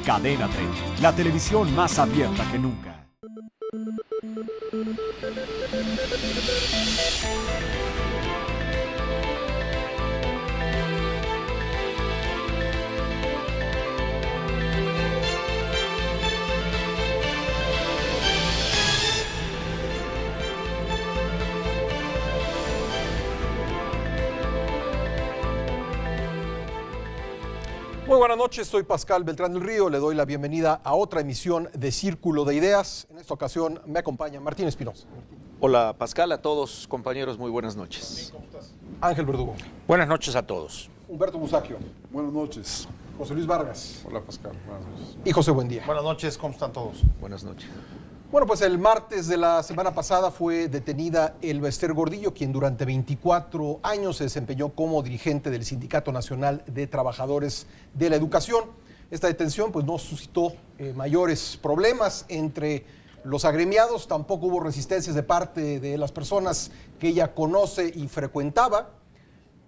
Cadena 30, la televisión más abierta que nunca. Muy buenas noches, soy Pascal Beltrán del Río, le doy la bienvenida a otra emisión de Círculo de Ideas. En esta ocasión me acompaña Martín Espinosa. Hola Pascal, a todos compañeros, muy buenas noches. ¿Cómo estás? Ángel Verdugo. Buenas noches a todos. Humberto Musacchio. Buenas noches. José Luis Vargas. Hola Pascal, buenas noches. Y José Buendía. Buenas noches, ¿cómo están todos? Buenas noches. Bueno, pues el martes de la semana pasada fue detenida Elba Ester Gordillo, quien durante 24 años se desempeñó como dirigente del Sindicato Nacional de Trabajadores de la Educación. Esta detención pues no suscitó mayores problemas entre los agremiados, tampoco hubo resistencias de parte de las personas que ella conoce y frecuentaba.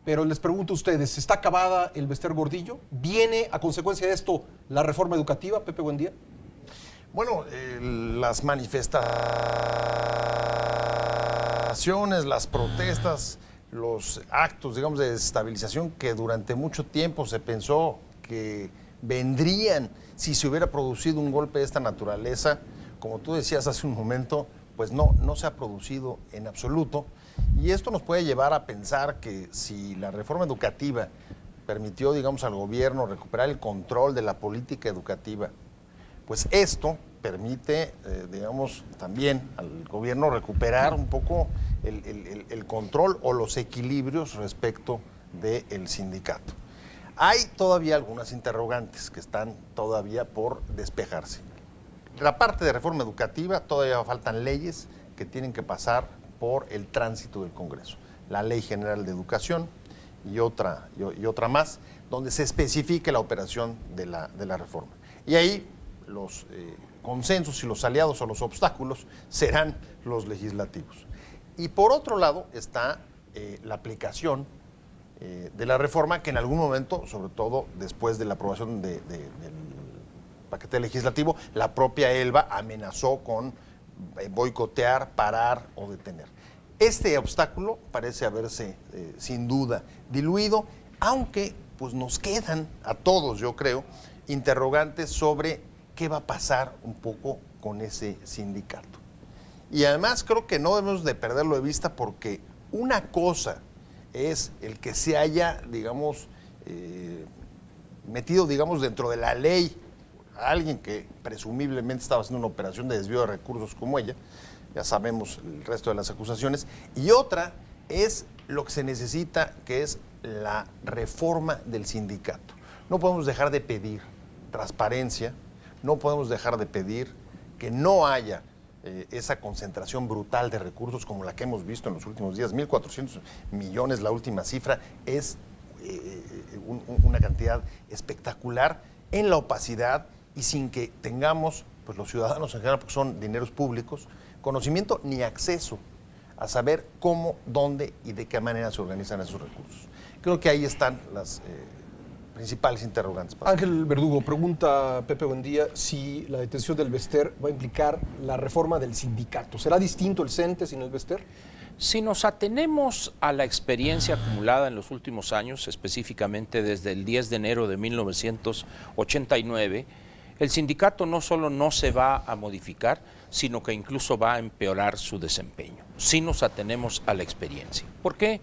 Pero les pregunto a ustedes, ¿está acabada Elba Ester Gordillo? ¿Viene a consecuencia de esto la reforma educativa? Pepe, buen día. Bueno, las manifestaciones, las protestas, los actos, digamos, de desestabilización que durante mucho tiempo se pensó que vendrían si se hubiera producido un golpe de esta naturaleza, como tú decías hace un momento, pues no se ha producido en absoluto. Y esto nos puede llevar a pensar que si la reforma educativa permitió, digamos, al gobierno recuperar el control de la política educativa, pues esto permite, digamos, también al gobierno recuperar un poco el control o los equilibrios respecto del sindicato. Hay todavía algunas interrogantes que están todavía por despejarse. La parte de reforma educativa, todavía faltan leyes que tienen que pasar por el tránsito del Congreso. La Ley General de Educación y otra más, donde se especifique la operación de la reforma. Y ahí los consensos y los aliados o los obstáculos serán los legislativos. Y por otro lado está la aplicación de la reforma, que en algún momento, sobre todo después de la aprobación del paquete legislativo, la propia Elba amenazó con boicotear, parar o detener. Este obstáculo parece haberse sin duda diluido, aunque pues nos quedan a todos, yo creo, interrogantes sobre qué va a pasar un poco con ese sindicato. Y además creo que no debemos de perderlo de vista, porque una cosa es el que se haya, digamos, metido, digamos, dentro de la ley a alguien que presumiblemente estaba haciendo una operación de desvío de recursos como ella, ya sabemos el resto de las acusaciones, y otra es lo que se necesita, que es la reforma del sindicato. No podemos dejar de pedir transparencia, no podemos dejar de pedir que no haya esa concentración brutal de recursos como la que hemos visto en los últimos días. 1.400 millones, la última cifra, es una cantidad espectacular en la opacidad y sin que tengamos, pues los ciudadanos en general, porque son dineros públicos, conocimiento ni acceso a saber cómo, dónde y de qué manera se organizan esos recursos. Creo que ahí están las principales interrogantes. Ángel Verdugo, pregunta Pepe Buendía si la detención del Elba Ester va a implicar la reforma del sindicato. ¿Será distinto el CENTE sin el Elba Ester? Si nos atenemos a la experiencia acumulada en los últimos años, específicamente desde el 10 de enero de 1989, el sindicato no solo no se va a modificar, sino que incluso va a empeorar su desempeño, si nos atenemos a la experiencia. ¿Por qué?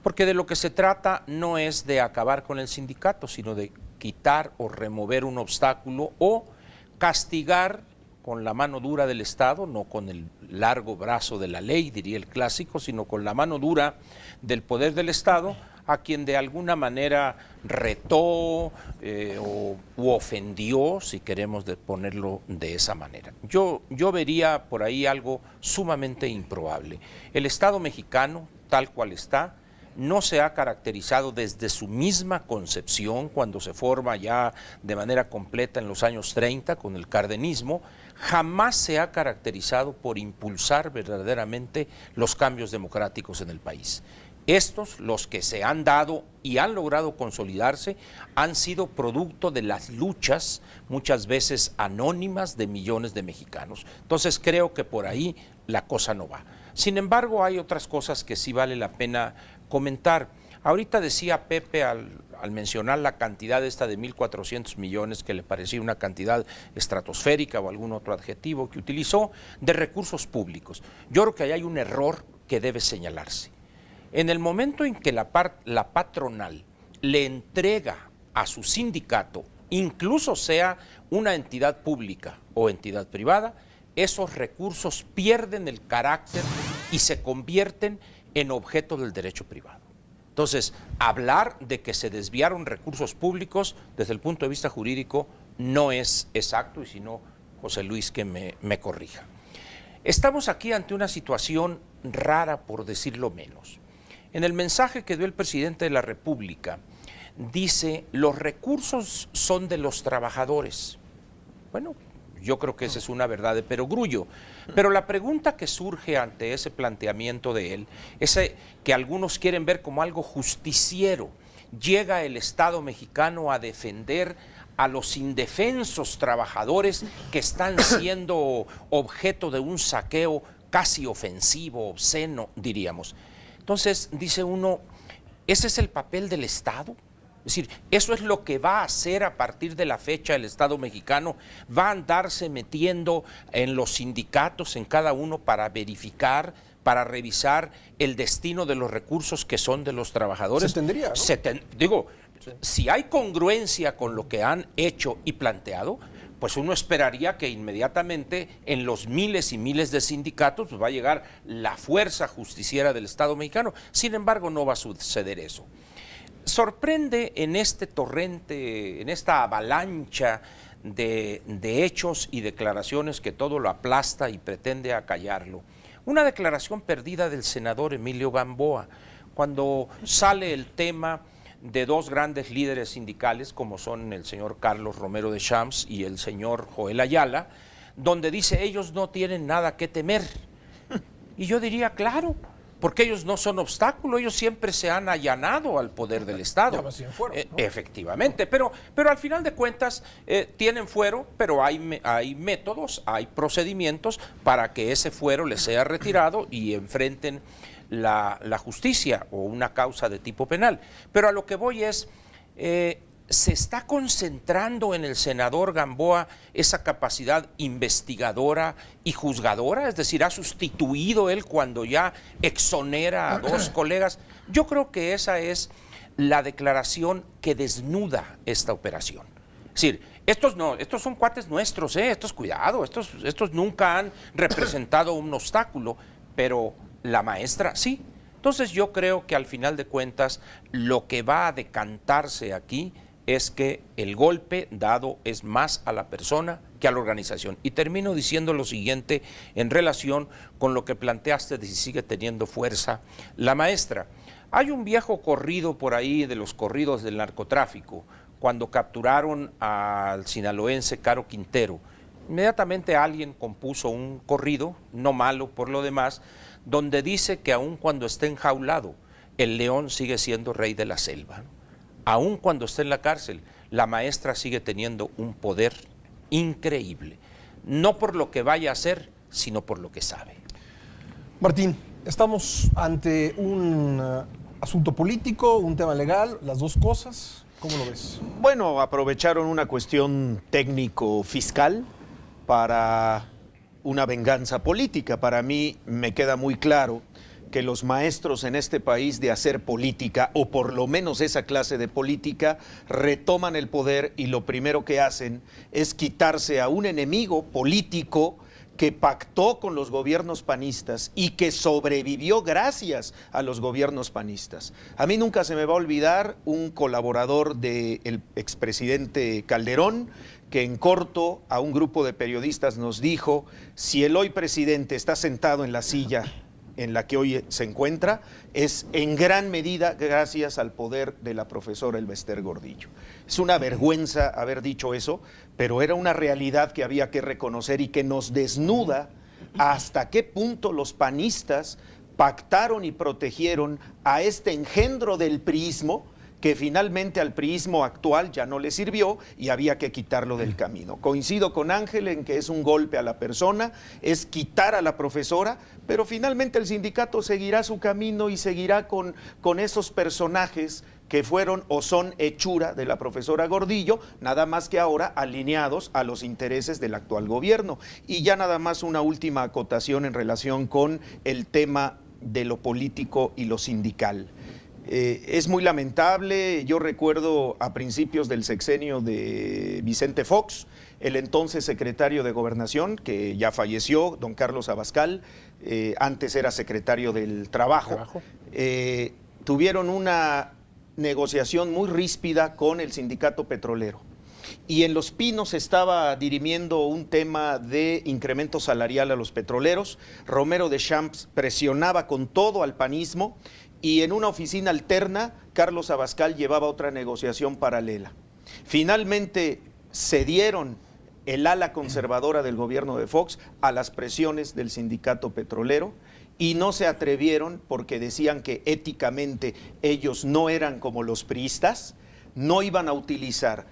Porque de lo que se trata no es de acabar con el sindicato, sino de quitar o remover un obstáculo o castigar con la mano dura del Estado, no con el largo brazo de la ley, diría el clásico, sino con la mano dura del poder del Estado, a quien de alguna manera retó u ofendió, si queremos ponerlo de esa manera. Yo vería por ahí algo sumamente improbable. El Estado mexicano, tal cual está, no se ha caracterizado desde su misma concepción, cuando se forma ya de manera completa en los años 30 con el cardenismo, jamás se ha caracterizado por impulsar verdaderamente los cambios democráticos en el país. Estos, los que se han dado y han logrado consolidarse, han sido producto de las luchas, muchas veces anónimas, de millones de mexicanos. Entonces creo que por ahí la cosa no va. Sin embargo, hay otras cosas que sí vale la pena comentar. Ahorita decía Pepe al mencionar la cantidad esta de 1.400 millones, que le parecía una cantidad estratosférica o algún otro adjetivo que utilizó, de recursos públicos. Yo creo que ahí hay un error que debe señalarse. En el momento en que la patronal le entrega a su sindicato, incluso sea una entidad pública o entidad privada, esos recursos pierden el carácter y se convierten en objeto del derecho privado. Entonces, hablar de que se desviaron recursos públicos desde el punto de vista jurídico no es exacto, y si no, José Luis que me corrija. Estamos aquí ante una situación rara, por decirlo menos. En el mensaje que dio el presidente de la República, dice, los recursos son de los trabajadores. Bueno, yo creo que esa es una verdad de perogrullo, pero la pregunta que surge ante ese planteamiento de él, ese que algunos quieren ver como algo justiciero, llega el Estado mexicano a defender a los indefensos trabajadores que están siendo objeto de un saqueo casi ofensivo, obsceno, diríamos. Entonces, dice uno, ¿ese es el papel del Estado? Es decir, eso es lo que va a hacer a partir de la fecha el Estado mexicano, va a andarse metiendo en los sindicatos, en cada uno, para verificar, para revisar el destino de los recursos que son de los trabajadores. Se tendría, ¿no? Sí. Si hay congruencia con lo que han hecho y planteado, pues uno esperaría que inmediatamente en los miles y miles de sindicatos pues va a llegar la fuerza justiciera del Estado mexicano. Sin embargo, no va a suceder eso. Sorprende en este torrente, en esta avalancha de hechos y declaraciones que todo lo aplasta y pretende acallarlo, una declaración perdida del senador Emilio Gamboa, cuando sale el tema de dos grandes líderes sindicales, como son el señor Carlos Romero de Champs y el señor Joel Ayala, donde dice, ellos no tienen nada que temer. Y yo diría, claro, porque ellos no son obstáculo, ellos siempre se han allanado al poder del Estado. Ya más bien fueron, ¿no? Efectivamente, pero al final de cuentas tienen fuero, pero hay métodos, hay procedimientos para que ese fuero les sea retirado y enfrenten la justicia o una causa de tipo penal. Pero a lo que voy es, se está concentrando en el senador Gamboa esa capacidad investigadora y juzgadora, es decir, ha sustituido él cuando ya exonera a dos colegas. Yo creo que esa es la declaración que desnuda esta operación. Es decir, estos son cuates nuestros, estos cuidado, estos nunca han representado un obstáculo, pero la maestra sí. Entonces yo creo que al final de cuentas lo que va a decantarse aquí es que el golpe dado es más a la persona que a la organización. Y termino diciendo lo siguiente en relación con lo que planteaste de si sigue teniendo fuerza la maestra. Hay un viejo corrido por ahí de los corridos del narcotráfico, cuando capturaron al sinaloense Caro Quintero. Inmediatamente alguien compuso un corrido, no malo por lo demás, donde dice que aun cuando esté enjaulado, el león sigue siendo rey de la selva. Aun cuando esté en la cárcel, la maestra sigue teniendo un poder increíble. No por lo que vaya a hacer, sino por lo que sabe. Martín, estamos ante un asunto político, un tema legal, las dos cosas. ¿Cómo lo ves? Bueno, aprovecharon una cuestión técnico-fiscal para una venganza política. Para mí me queda muy claro que los maestros en este país de hacer política, o por lo menos esa clase de política, retoman el poder y lo primero que hacen es quitarse a un enemigo político que pactó con los gobiernos panistas y que sobrevivió gracias a los gobiernos panistas. A mí nunca se me va a olvidar un colaborador del expresidente Calderón, que en corto a un grupo de periodistas nos dijo, si el hoy presidente está sentado en la silla en la que hoy se encuentra, es en gran medida gracias al poder de la profesora Elbester Gordillo. Es una vergüenza haber dicho eso, pero era una realidad que había que reconocer y que nos desnuda hasta qué punto los panistas pactaron y protegieron a este engendro del priismo, que finalmente al priismo actual ya no le sirvió y había que quitarlo del camino. Coincido con Ángel en que es un golpe a la persona, es quitar a la profesora, pero finalmente el sindicato seguirá su camino y seguirá con esos personajes que fueron o son hechura de la profesora Gordillo, nada más que ahora alineados a los intereses del actual gobierno. Y ya nada más una última acotación en relación con el tema de lo político y lo sindical. Es muy lamentable, yo recuerdo a principios del sexenio de Vicente Fox, el entonces secretario de Gobernación, que ya falleció, don Carlos Abascal, antes era secretario del Trabajo. Tuvieron una negociación muy ríspida con el sindicato petrolero. Y en Los Pinos se estaba dirimiendo un tema de incremento salarial a los petroleros. Romero Deschamps presionaba con todo al panismo y en una oficina alterna Carlos Abascal llevaba otra negociación paralela. Finalmente cedieron el ala conservadora del gobierno de Fox a las presiones del sindicato petrolero y no se atrevieron porque decían que éticamente ellos no eran como los priistas, no iban a utilizar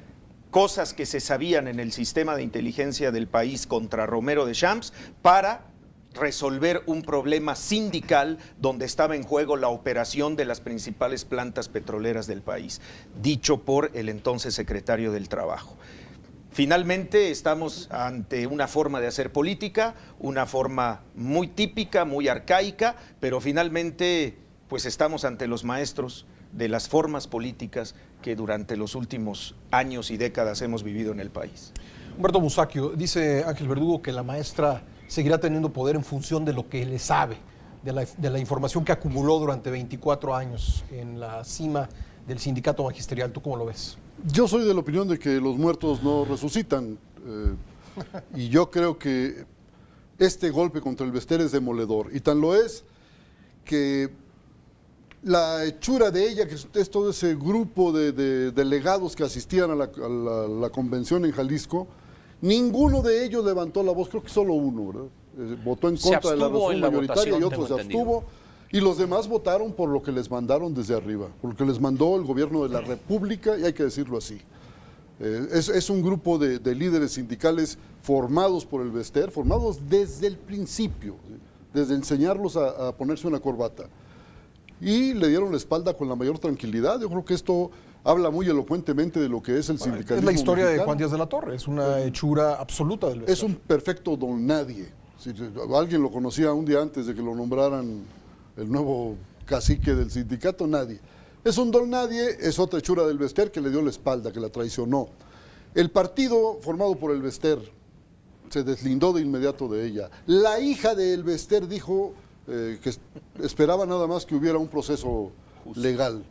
cosas que se sabían en el sistema de inteligencia del país contra Romero Deschamps para resolver un problema sindical donde estaba en juego la operación de las principales plantas petroleras del país, dicho por el entonces secretario del Trabajo. Finalmente estamos ante una forma de hacer política, una forma muy típica, muy arcaica, pero finalmente pues estamos ante los maestros de las formas políticas que durante los últimos años y décadas hemos vivido en el país. Humberto Musacchio, dice Ángel Verdugo que la maestra seguirá teniendo poder en función de lo que le sabe, de la información que acumuló durante 24 años en la cima del sindicato magisterial. ¿Tú cómo lo ves? Yo soy de la opinión de que los muertos no resucitan. Y yo creo que este golpe contra el Bester es demoledor. Y tan lo es que la hechura de ella, que es todo ese grupo de delegados que asistían a la convención en Jalisco, ninguno de ellos levantó la voz, creo que solo uno, ¿verdad? Votó en contra de la resolución mayoritaria y otro se abstuvo. Y los demás votaron por lo que les mandaron desde arriba, por lo que les mandó el gobierno de la República, y hay que decirlo así. Es un grupo de líderes sindicales formados por el Bester, formados desde el principio, desde enseñarlos a ponerse una corbata. Y le dieron la espalda con la mayor tranquilidad. Yo creo que esto habla muy elocuentemente de lo que es el sindicalismo. Es la historia mexicano. de Juan Díaz de la Torre, es una hechura absoluta del Bester. Es un perfecto don nadie. Si alguien lo conocía un día antes de que lo nombraran el nuevo cacique del sindicato, nadie. Es un don nadie, es otra hechura del Bester que le dio la espalda, que la traicionó. El partido formado por el Bester se deslindó de inmediato de ella. La hija del Bester dijo que esperaba nada más que hubiera un proceso legal,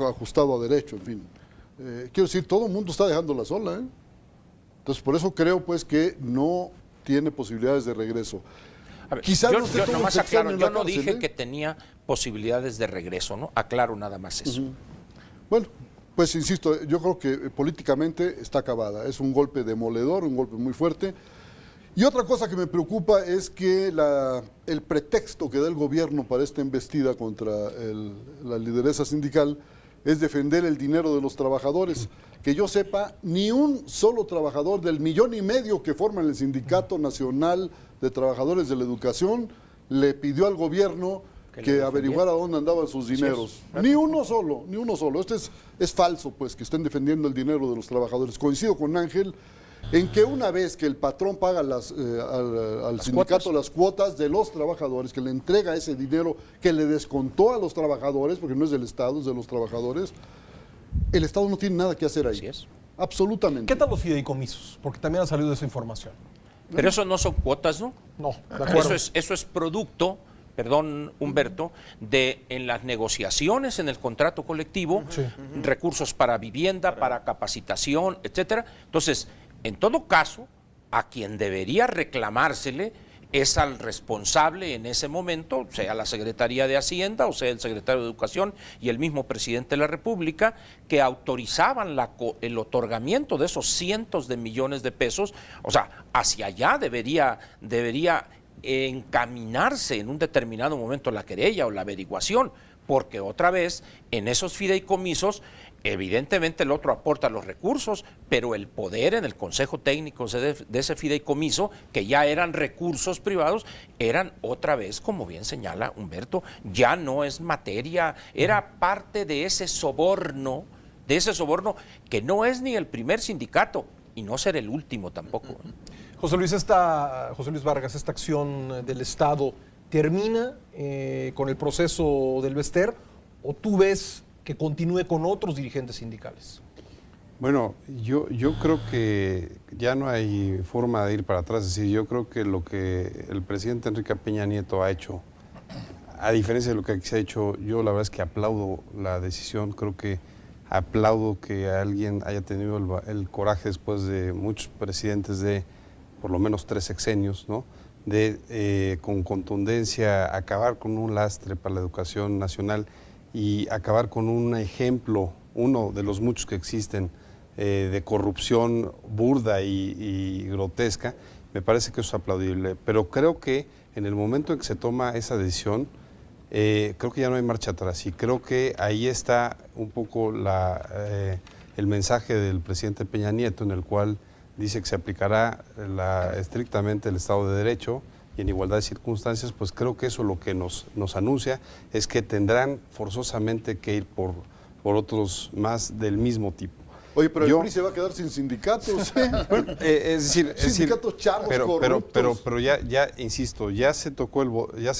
ajustado a derecho, en fin. Quiero decir, todo el mundo está dejándola sola, ¿eh? Entonces, por eso creo pues que no tiene posibilidades de regreso. A ver, Quizás yo no esté todo nomás el sexenio aclaro, en yo la no cárcel, dije que tenía posibilidades de regreso, ¿no? Aclaro nada más eso. Bueno, pues insisto, yo creo que políticamente está acabada. Es un golpe demoledor, un golpe muy fuerte. Y otra cosa que me preocupa es que el pretexto que da el gobierno para esta embestida contra la lideresa sindical es defender el dinero de los trabajadores. Que yo sepa, ni un solo trabajador del 1,5 millones que forman el Sindicato Nacional de Trabajadores de la Educación le pidió al gobierno que averiguara dónde andaban sus dineros. Ni uno solo, ni uno solo. Esto es falso, pues, que estén defendiendo el dinero de los trabajadores. Coincido con Ángel en que una vez que el patrón paga al sindicato las cuotas de los trabajadores, que le entrega ese dinero que le descontó a los trabajadores, porque no es del Estado, es de los trabajadores, el Estado no tiene nada que hacer ahí. Así es. Absolutamente. ¿Qué tal los fideicomisos? Porque también ha salido esa información. Pero eso no son cuotas, ¿no? No, de acuerdo. Eso es producto, perdón, Humberto, de en las negociaciones en el contrato colectivo, recursos para vivienda, para capacitación, etcétera. Entonces, en todo caso, a quien debería reclamársele es al responsable en ese momento, sea la Secretaría de Hacienda o sea el secretario de Educación y el mismo presidente de la República, que autorizaban el otorgamiento de esos cientos de millones de pesos. O sea, hacia allá debería encaminarse en un determinado momento la querella o la averiguación, porque otra vez en esos fideicomisos evidentemente el otro aporta los recursos, pero el poder en el Consejo Técnico de ese fideicomiso, que ya eran recursos privados, eran otra vez, como bien señala Humberto, ya no es materia, era parte de ese soborno que no es ni el primer sindicato y no será el último tampoco. José Luis Vargas, esta acción del Estado termina con el proceso del Bester, o tú ves que continúe con otros dirigentes sindicales? Bueno, yo creo que ya no hay forma de ir para atrás. Es decir, yo creo que lo que el presidente Enrique Peña Nieto ha hecho, a diferencia de lo que se ha hecho, yo la verdad es que aplaudo la decisión. Creo que aplaudo que alguien haya tenido el coraje después de muchos presidentes de por lo menos 3 sexenios, ¿no?, de con contundencia acabar con un lastre para la educación nacional y acabar con un ejemplo, uno de los muchos que existen, de corrupción burda y grotesca. Me parece que eso es aplaudible, pero creo que en el momento en que se toma esa decisión, creo que ya no hay marcha atrás, y creo que ahí está un poco el mensaje del presidente Peña Nieto, en el cual dice que se aplicará estrictamente el Estado de Derecho y en igualdad de circunstancias. Pues creo que eso lo que nos anuncia es que tendrán forzosamente que ir por otros más del mismo tipo. Oye, pero el PRI se va a quedar sin sindicatos. Bueno, es decir, sindicatos charros, corruptos. pero ya insisto, ya se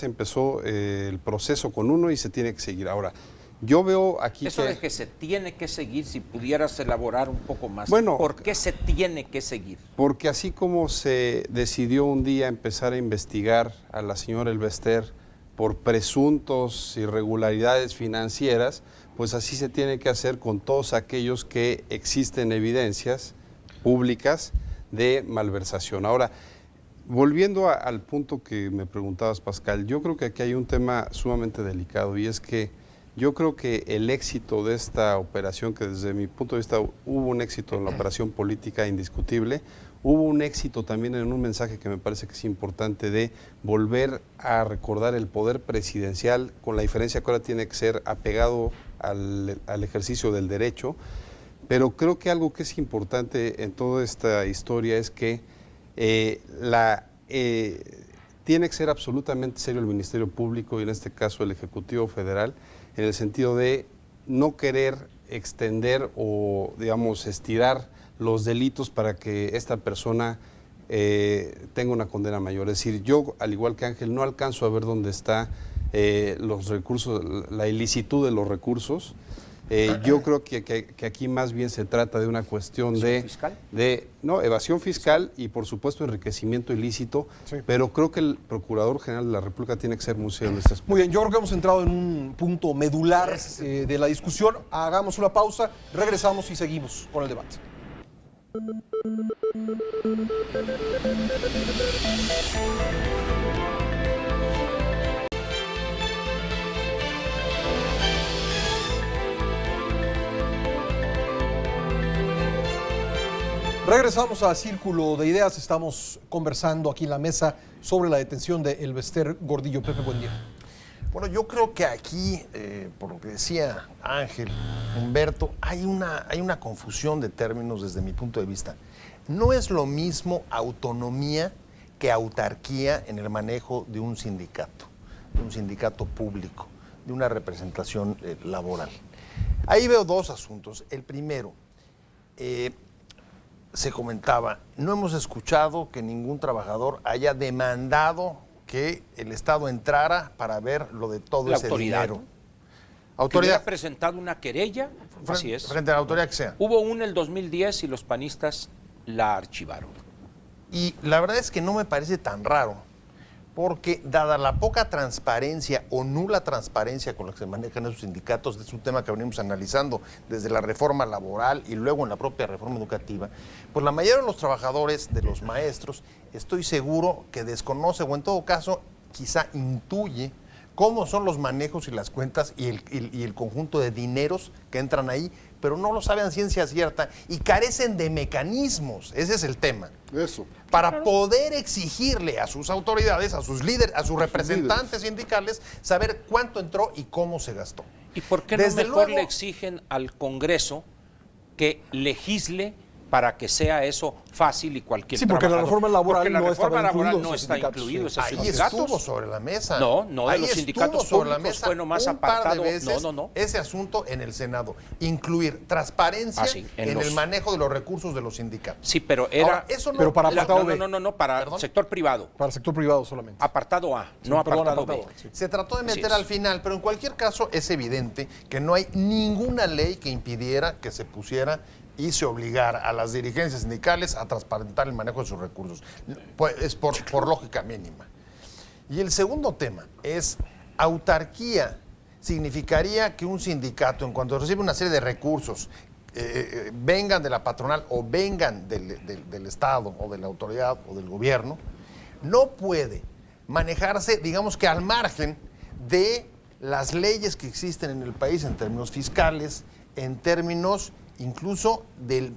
empezó el proceso con uno y se tiene que seguir. Ahora, yo veo aquí eso de que se tiene que seguir, si pudieras elaborar un poco más. Bueno, ¿por qué se tiene que seguir? Porque así como se decidió un día empezar a investigar a la señora Elvester por presuntos irregularidades financieras, pues así se tiene que hacer con todos aquellos que existen evidencias públicas de malversación. Ahora, volviendo al punto que me preguntabas, Pascal, yo creo que aquí hay un tema sumamente delicado, y es que yo creo que el éxito de esta operación, que desde mi punto de vista hubo un éxito en la operación política indiscutible, hubo un éxito también en un mensaje que me parece que es importante, de volver a recordar el poder presidencial, con la diferencia que ahora tiene que ser apegado al ejercicio del derecho. Pero creo que algo que es importante en toda esta historia es que tiene que ser absolutamente serio el Ministerio Público, y en este caso el Ejecutivo Federal, en el sentido de no querer extender o, digamos, estirar los delitos para que esta persona tenga una condena mayor. Es decir, yo, al igual que Ángel, no alcanzo a ver dónde está los recursos, la ilicitud de los recursos. Yo creo que aquí más bien se trata de una cuestión de evasión fiscal y, por supuesto, enriquecimiento ilícito, sí. Pero creo que el Procurador General de la República tiene que ser muy serio en este aspecto. Muy bien, yo creo que hemos entrado en un punto medular de la discusión. Hagamos una pausa, regresamos y seguimos con el debate. Regresamos a Círculo de Ideas. Estamos conversando aquí en la mesa sobre la detención de Elvester Gordillo. Pepe, buen día. Bueno, yo creo que aquí, por lo que decía Ángel, Humberto, hay una confusión de términos desde mi punto de vista. No es lo mismo autonomía que autarquía en el manejo de un sindicato público, de una representación laboral. Ahí veo 2 asuntos. El primero, se comentaba, no hemos escuchado que ningún trabajador haya demandado que el Estado entrara para ver lo de todo ese dinero. ¿Autoridad ha presentado una querella? Así es. Frente a la autoridad que sea. Hubo una en el 2010 y los panistas la archivaron. Y la verdad es que no me parece tan raro, porque dada la poca transparencia o nula transparencia con la que se manejan esos sindicatos, es un tema que venimos analizando desde la reforma laboral y luego en la propia reforma educativa, pues la mayoría de los trabajadores, de los maestros, estoy seguro que desconoce, o en todo caso quizá intuye cómo son los manejos y las cuentas y el conjunto de dineros que entran ahí, pero no lo saben a ciencia cierta y carecen de mecanismos. Ese es el tema. Eso. Para poder exigirle a sus autoridades, a sus líderes, a sus representantes sindicales, saber cuánto entró y cómo se gastó. ¿Y por qué no Desde mejor luego- le exigen al Congreso que legisle para que sea eso fácil y cualquier Sí, porque la trabajador? reforma laboral Porque la no reforma estaba laboral incluido no esos está sindicatos, incluido sí. esos Ahí sindicatos. estuvo sobre la mesa. No, de Ahí los estuvo sindicatos sobre la públicos mesa fue nomás un par de apartado. veces No. ese asunto en el Senado. Incluir transparencia Ah, sí, en el manejo de los recursos de los sindicatos. Sí, pero era... Ahora, eso no, Pero para la- apartado B. No, para ¿Perdón? sector privado. Para el sector privado solamente. Apartado A, Sí, no perdón, apartado B. apartado, sí. Se trató de Así meter es. al final, pero en cualquier caso es evidente que no hay ninguna ley que impidiera que se pusiera y se obligara a las dirigencias sindicales a transparentar el manejo de sus recursos. Pues es por lógica mínima. Y el segundo tema es autarquía. Significaría que un sindicato, en cuanto recibe una serie de recursos, vengan de la patronal o vengan del Estado o de la autoridad o del gobierno, no puede manejarse, digamos que al margen de las leyes que existen en el país en términos fiscales, en términos incluso de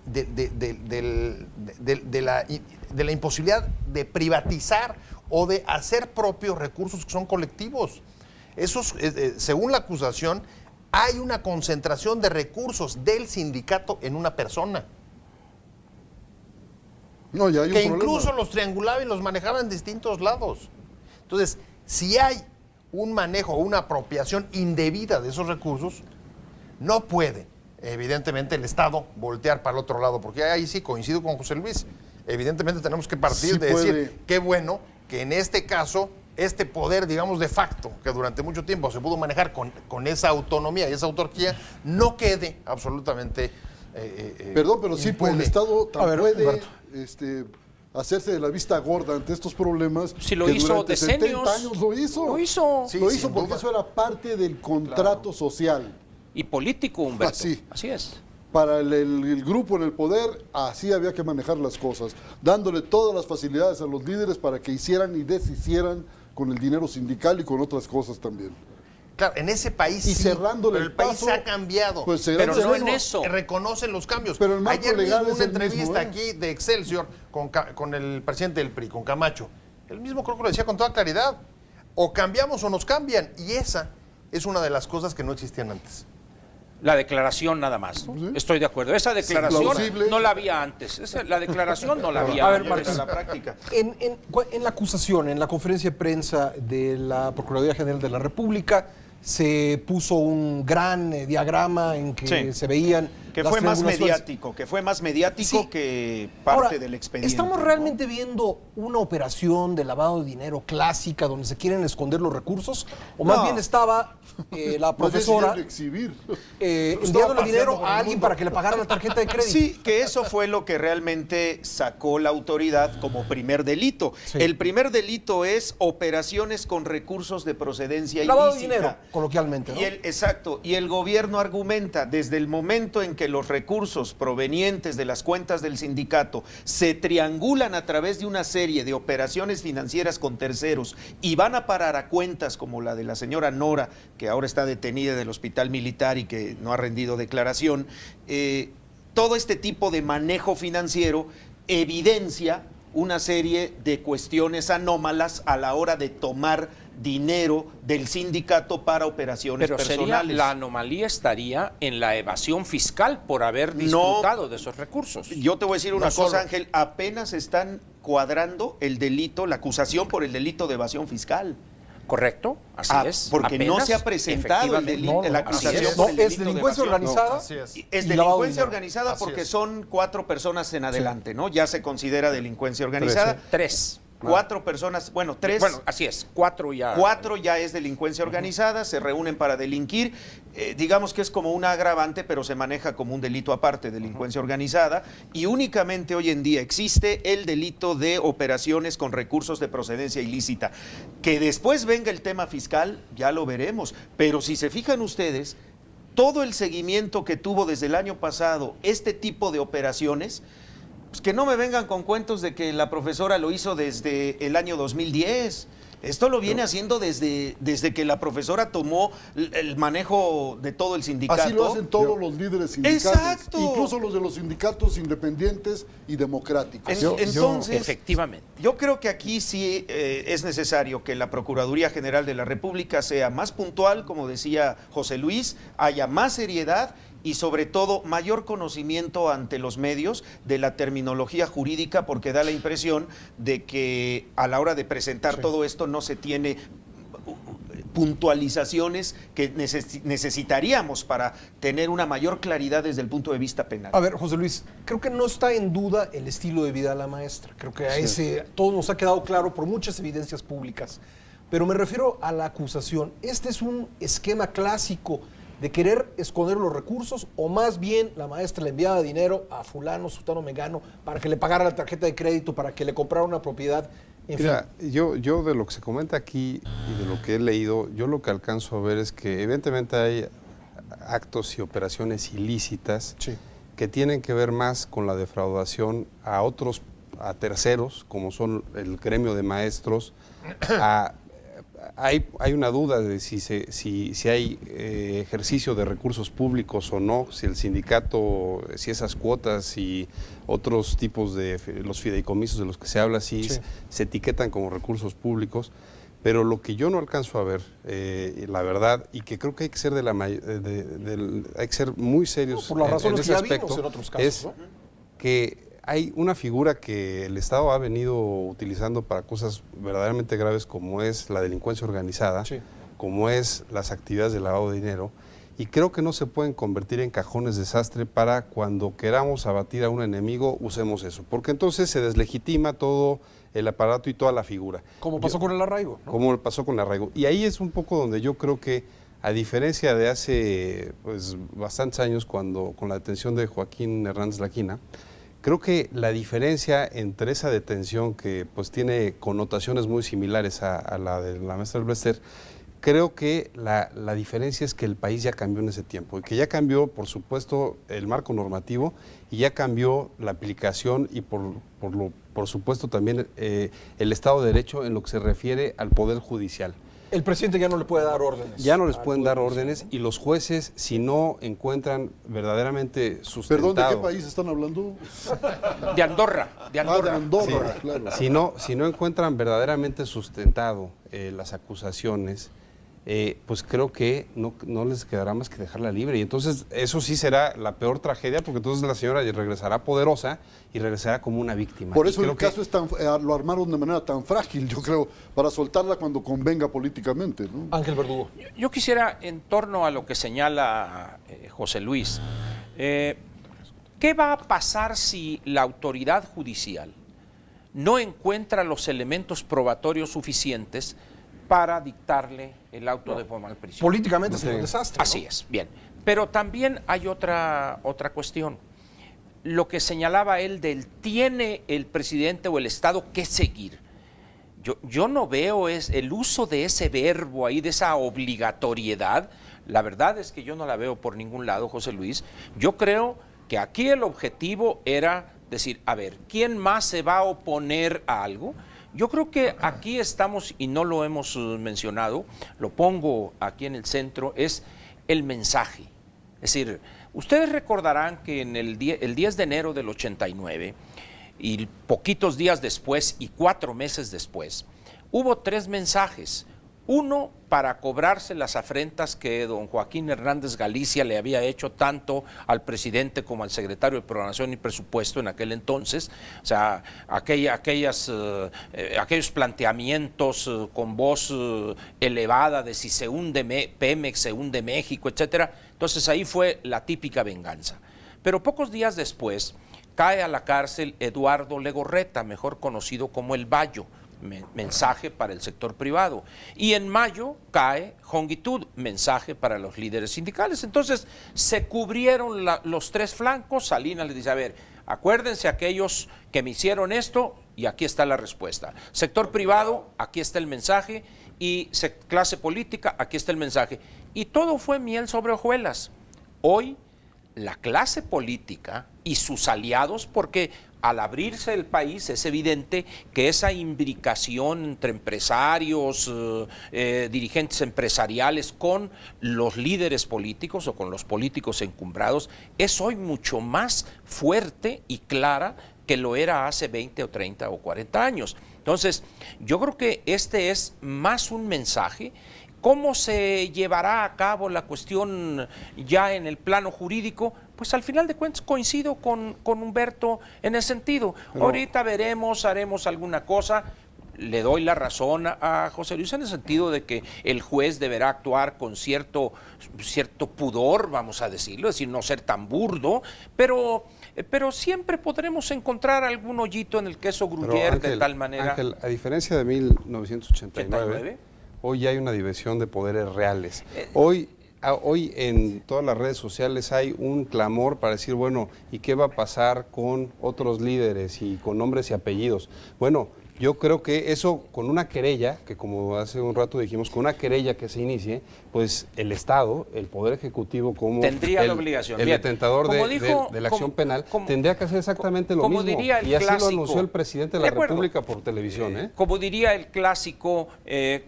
la imposibilidad de privatizar o de hacer propios recursos que son colectivos. Esos, según la acusación, hay una concentración de recursos del sindicato en una persona, No, ya hay un que problema. incluso los triangulaba y los manejaba en distintos lados. Entonces, si hay un manejo o una apropiación indebida de esos recursos, no puede, evidentemente, el Estado voltear para el otro lado, porque ahí sí coincido con José Luis. Evidentemente tenemos que partir Sí de puede. decir, qué bueno que en este caso, este poder, digamos, de facto, que durante mucho tiempo se pudo manejar con esa autonomía y esa autarquía, no quede absolutamente Perdón, pero sí, pues el impune. Estado A ver, puede Humberto. hacerse de la vista gorda ante estos problemas. Si lo que hizo durante decenios. 70 años lo hizo. Lo hizo. Sí, lo hizo sin porque duda. eso era parte del contrato social. Y político, Humberto. Así. Así es. Para el grupo en el poder, así había que manejar las cosas, dándole todas las facilidades a los líderes para que hicieran y deshicieran con el dinero sindical y con otras cosas también. Claro, en ese país Y sí, cerrándole pero el el país paso, se ha cambiado. pues será Pero no sereno. en eso. Reconocen los cambios. Pero el marco Ayer legal mismo es una el mismo, entrevista ¿eh? aquí de Excelsior con el presidente del PRI, con Camacho. Él mismo creo que lo decía con toda claridad. O cambiamos o nos cambian. Y esa es una de las cosas que no existían antes. La declaración nada más. ¿no? Sí. Estoy de acuerdo. Esa declaración plausible. no la había antes. La declaración no la había A ver, antes. Martín. la práctica. En la acusación, en la conferencia de prensa de la Procuraduría General de la República, se puso un gran diagrama en que Sí. se veían Que las fue más triangulaciones. mediático Sí. que parte Ahora, del expediente. ¿estamos ¿no? realmente viendo una operación de lavado de dinero clásica donde se quieren esconder los recursos? ¿O más No. bien estaba la profesora No exhibir. enviándole paseando dinero por el a alguien mundo. para que le pagara la tarjeta de crédito? Sí, que eso fue lo que realmente sacó la autoridad como primer delito. Sí. El primer delito es operaciones con recursos de procedencia Lavado de ilícita. dinero, coloquialmente, ¿no? Exacto, y el gobierno argumenta desde el momento en que los recursos provenientes de las cuentas del sindicato se triangulan a través de una serie de operaciones financieras con terceros y van a parar a cuentas como la de la señora Nora, que ahora está detenida del hospital militar y que no ha rendido declaración, todo este tipo de manejo financiero evidencia una serie de cuestiones anómalas a la hora de tomar dinero del sindicato para operaciones Pero personales. la anomalía estaría en la evasión fiscal por haber disfrutado de esos recursos. Yo te voy a decir una No cosa, solo. Ángel, apenas están cuadrando el delito, la acusación por el delito de evasión fiscal. ¿Correcto? Así es. Porque no Apenas, se ha presentado el efectivamente. delito, la así acusación es. por No, el es delito de delincuencia evasión. organizada. Así es. Es y lavado de delincuencia dinero. organizada Así porque es. son 4 personas en adelante, ¿no? Ya se considera delincuencia organizada. 3. 4 personas, bueno, 3. Bueno, así es. 4 ya. 4 ya es delincuencia organizada, se reúnen para delinquir. Digamos que es como un agravante, pero se maneja como un delito aparte, delincuencia organizada. Y únicamente hoy en día existe el delito de operaciones con recursos de procedencia ilícita. Que después venga el tema fiscal, ya lo veremos. Pero si se fijan ustedes, todo el seguimiento que tuvo desde el año pasado este tipo de operaciones, pues que no me vengan con cuentos de que la profesora lo hizo desde el año 2010. Esto lo viene haciendo desde que la profesora tomó el manejo de todo el sindicato. Así lo hacen todos los líderes sindicales, Exacto. incluso los de los sindicatos independientes y democráticos. Entonces, efectivamente. yo creo que aquí sí es necesario que la Procuraduría General de la República sea más puntual, como decía José Luis, haya más seriedad y sobre todo mayor conocimiento ante los medios de la terminología jurídica, porque da la impresión de que a la hora de presentar todo esto no se tiene puntualizaciones que necesitaríamos para tener una mayor claridad desde el punto de vista penal. A ver, José Luis, creo que no está en duda el estilo de vida de la maestra. Creo que a ese todo nos ha quedado claro por muchas evidencias públicas. Pero me refiero a la acusación. ¿Este es un esquema clásico de querer esconder los recursos, o más bien la maestra le enviaba dinero a fulano, sutano, mengano, para que le pagara la tarjeta de crédito, para que le comprara una propiedad? En Mira, fin. yo de lo que se comenta aquí y de lo que he leído, yo lo que alcanzo a ver es que evidentemente hay actos y operaciones ilícitas Sí. que tienen que ver más con la defraudación a terceros, como son el gremio de maestros. Hay una duda de si hay ejercicio de recursos públicos o no, si el sindicato, si esas cuotas y otros tipos de los fideicomisos de los que se habla, si se etiquetan como recursos públicos. Pero lo que yo no alcanzo a ver, la verdad, y que creo que hay que ser hay que ser muy serios por las razones en ese que ya aspecto, vimos en otros casos, es ¿no? que hay una figura que el Estado ha venido utilizando para cosas verdaderamente graves, como es la delincuencia organizada, como es las actividades de lavado de dinero, y creo que no se pueden convertir en cajones de desastre para cuando queramos abatir a un enemigo, usemos eso, porque entonces se deslegitima todo el aparato y toda la figura. Como pasó con el arraigo, ¿no? Como pasó con el arraigo. Y ahí es un poco donde yo creo que, a diferencia de hace bastantes años, cuando con la detención de Joaquín Hernández Laquina, creo que la diferencia entre esa detención, que pues tiene connotaciones muy similares a la de la maestra Elbester, creo que la diferencia es que el país ya cambió en ese tiempo y que ya cambió, por supuesto, el marco normativo y ya cambió la aplicación y por supuesto también el Estado de Derecho en lo que se refiere al Poder Judicial. El presidente ya no le puede dar órdenes. Ya no les pueden dar órdenes y los jueces, si no encuentran verdaderamente Perdón, sustentado... ¿de qué país están hablando? De Andorra. De Andorra, claro. Si no encuentran verdaderamente sustentado las acusaciones, pues creo que no les quedará más que dejarla libre. Y entonces eso sí será la peor tragedia, porque entonces la señora regresará poderosa y regresará como una víctima. Por Y eso creo el caso es lo armaron de manera tan frágil, yo creo, para soltarla cuando convenga políticamente, ¿no? Ángel Verdugo. Yo quisiera, en torno a lo que señala José Luis, ¿qué va a pasar si la autoridad judicial no encuentra los elementos probatorios suficientes para dictarle el auto de formal prisión? Políticamente sería un desastre, ¿no? Así es, bien. Pero también hay otra cuestión. Lo que señalaba él ¿tiene el presidente o el Estado que seguir? Yo no veo el uso de ese verbo ahí, de esa obligatoriedad. La verdad es que yo no la veo por ningún lado, José Luis. Yo creo que aquí el objetivo era decir, a ver, ¿quién más se va a oponer a algo? Yo creo que aquí estamos, y no lo hemos mencionado, lo pongo aquí en el centro, es el mensaje. Es decir, ustedes recordarán que en el 10 de enero del 89, y poquitos días después y 4 meses después, hubo 3 mensajes. Uno, para cobrarse las afrentas que don Joaquín Hernández Galicia le había hecho tanto al presidente como al secretario de Programación y Presupuesto en aquel entonces. O sea, aquellos planteamientos con voz elevada de si se hunde Pemex, se hunde México, etcétera. Entonces ahí fue la típica venganza. Pero pocos días después cae a la cárcel Eduardo Legorreta, mejor conocido como El Bayo, mensaje para el sector privado. Y en mayo cae Jongitud, mensaje para los líderes sindicales. Entonces se cubrieron los 3 flancos. Salinas le dice, a ver, acuérdense aquellos que me hicieron esto, y aquí está la respuesta. Sector privado, aquí está el mensaje, y clase política, aquí está el mensaje. Y todo fue miel sobre hojuelas. Hoy la clase política y sus aliados, porque al abrirse el país es evidente que esa imbricación entre empresarios, dirigentes empresariales con los líderes políticos o con los políticos encumbrados es hoy mucho más fuerte y clara que lo era hace 20 o 30 o 40 años. Entonces, yo creo que este es más un mensaje. ¿Cómo se llevará a cabo la cuestión ya en el plano jurídico? Pues al final de cuentas coincido con Humberto en ese sentido. Ahorita veremos, haremos alguna cosa. Le doy la razón a José Luis en el sentido de que el juez deberá actuar con cierto pudor, vamos a decirlo, es decir, no ser tan burdo, pero siempre podremos encontrar algún hoyito en el queso Gruyère de tal manera. Ángel, a diferencia de 1989, hoy hay una división de poderes reales. Hoy en todas las redes sociales hay un clamor para decir, bueno, ¿y qué va a pasar con otros líderes y con nombres y apellidos? Bueno, yo creo que eso con una querella, que como hace un rato dijimos, con una querella que se inicie, pues el Estado, el Poder Ejecutivo como tendría la obligación. El detentador de la acción penal, tendría que hacer exactamente lo mismo. Diría el y así clásico, lo anunció el presidente de la República por televisión. Como diría el clásico,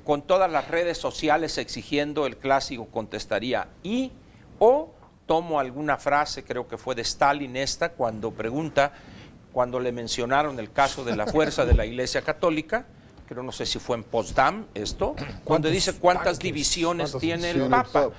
con todas las redes sociales exigiendo, el clásico contestaría o tomo alguna frase, creo que fue de Stalin esta, cuando le mencionaron el caso de la fuerza de la Iglesia Católica, creo no sé si fue en Potsdam esto, cuando dice cuántas divisiones tiene el Papa.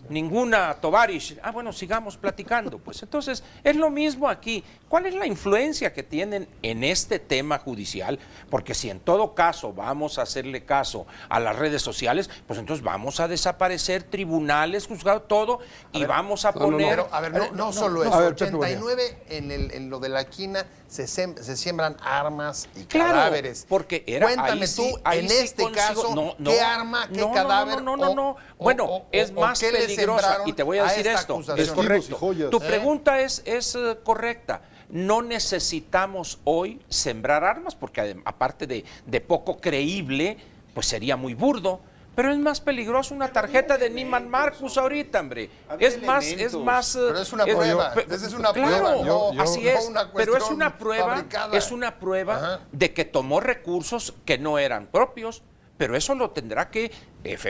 Ninguna, Tovarish. Bueno, sigamos platicando. Pues entonces, es lo mismo aquí. ¿Cuál es la influencia que tienen en este tema judicial? Porque si en todo caso vamos a hacerle caso a las redes sociales, pues entonces vamos a desaparecer tribunales, juzgados, todo, y vamos a poner... No solo eso. 89, en lo de la quina, se siembran armas y cadáveres. Porque era... Cuéntame en este caso, ¿qué arma, qué cadáver? Bueno, es más peligrosa. Y te voy a decir esto, es correcto. Tu pregunta es correcta. No necesitamos hoy sembrar armas, porque aparte de poco creíble, pues sería muy burdo. Pero es más peligroso una tarjeta de Neiman Marcus ahorita, hombre. Es más... Pero es una prueba. Esa es una prueba. Así es. Pero es una prueba de que tomó recursos que no eran propios. Pero eso lo tendrá que,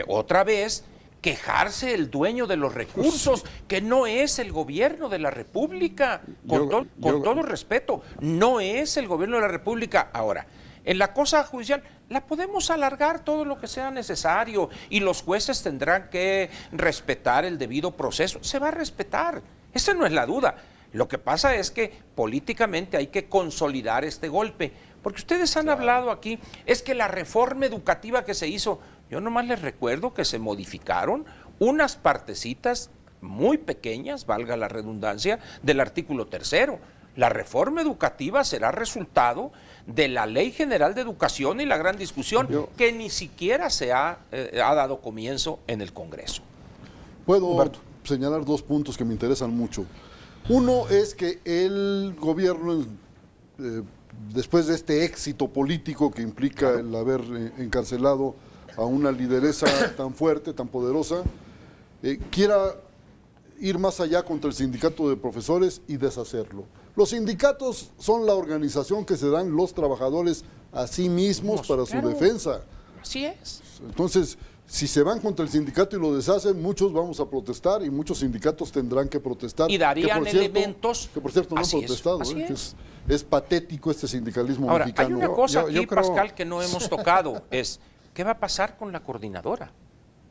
otra vez, quejarse el dueño de los recursos, que no es el gobierno de la República, con todo respeto, no es el gobierno de la República. Ahora, en la cosa judicial la podemos alargar todo lo que sea necesario y los jueces tendrán que respetar el debido proceso. Se va a respetar, esa no es la duda. Lo que pasa es que políticamente hay que consolidar este golpe, porque ustedes han hablado aquí, es que la reforma educativa que se hizo, yo nomás les recuerdo que se modificaron unas partecitas muy pequeñas, valga la redundancia, del artículo 3º. La reforma educativa será resultado de la Ley General de Educación y la gran discusión que ni siquiera se ha dado comienzo en el Congreso. Puedo señalar dos puntos que me interesan mucho. Uno es que el gobierno, después de este éxito político que implica el haber encarcelado a una lideresa tan fuerte, tan poderosa, quiera ir más allá contra el sindicato de profesores y deshacerlo. Los sindicatos son la organización que se dan los trabajadores a sí mismos para su defensa. Así es. Entonces, si se van contra el sindicato y lo deshacen, muchos vamos a protestar y muchos sindicatos tendrán que protestar. Y darían elementos. Que por cierto no han protestado. Es patético este sindicalismo mexicano. Hay una cosa aquí, Pascal, que no hemos tocado, es ¿qué va a pasar con la coordinadora?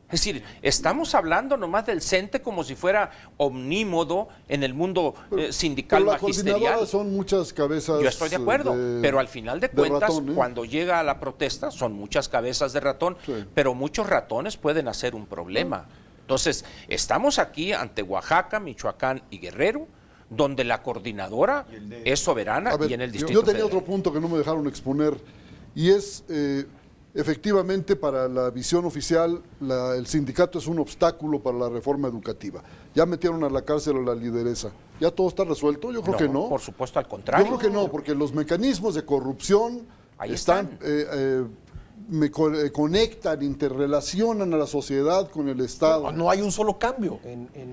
Es decir, estamos hablando nomás del CENTE como si fuera omnímodo en el mundo sindical magisterial. Coordinadora son muchas cabezas. Yo estoy de acuerdo, pero al final de cuentas, cuando llega a la protesta, son muchas cabezas de ratón, pero muchos ratones pueden hacer un problema. Entonces, estamos aquí ante Oaxaca, Michoacán y Guerrero, donde la coordinadora es soberana y en el Distrito Yo tenía otro punto que no me dejaron exponer, y es... efectivamente, para la visión oficial, el sindicato es un obstáculo para la reforma educativa. Ya metieron a la cárcel a la lideresa. ¿Ya todo está resuelto? Yo creo que no. Por supuesto, al contrario. Yo creo que no, porque los mecanismos de corrupción están conectan, interrelacionan a la sociedad con el Estado. No hay un solo cambio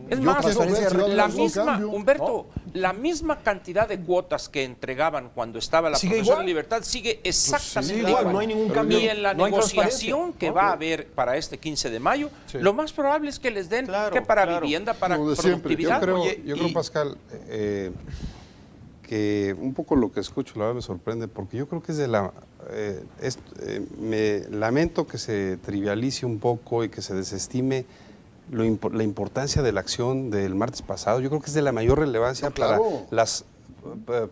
Es yo más, transferencia de la la recursos. misma, cambio, Humberto, la misma cantidad de cuotas que entregaban cuando estaba la Sigue profesión igual. de libertad sigue exactamente igual, igual. no hay ningún cambio, Y en la no hay negociación transparencia. que va a haber para este 15 de mayo, Sí. lo más probable es que les den Claro, que para claro. vivienda, para Lo de siempre. productividad. Yo creo, Pascal, que un poco lo que escucho, la verdad me sorprende, porque yo creo que es de la... me lamento que se trivialice un poco y que se desestime la importancia de la acción del martes pasado. Yo creo que es de la mayor relevancia No, claro.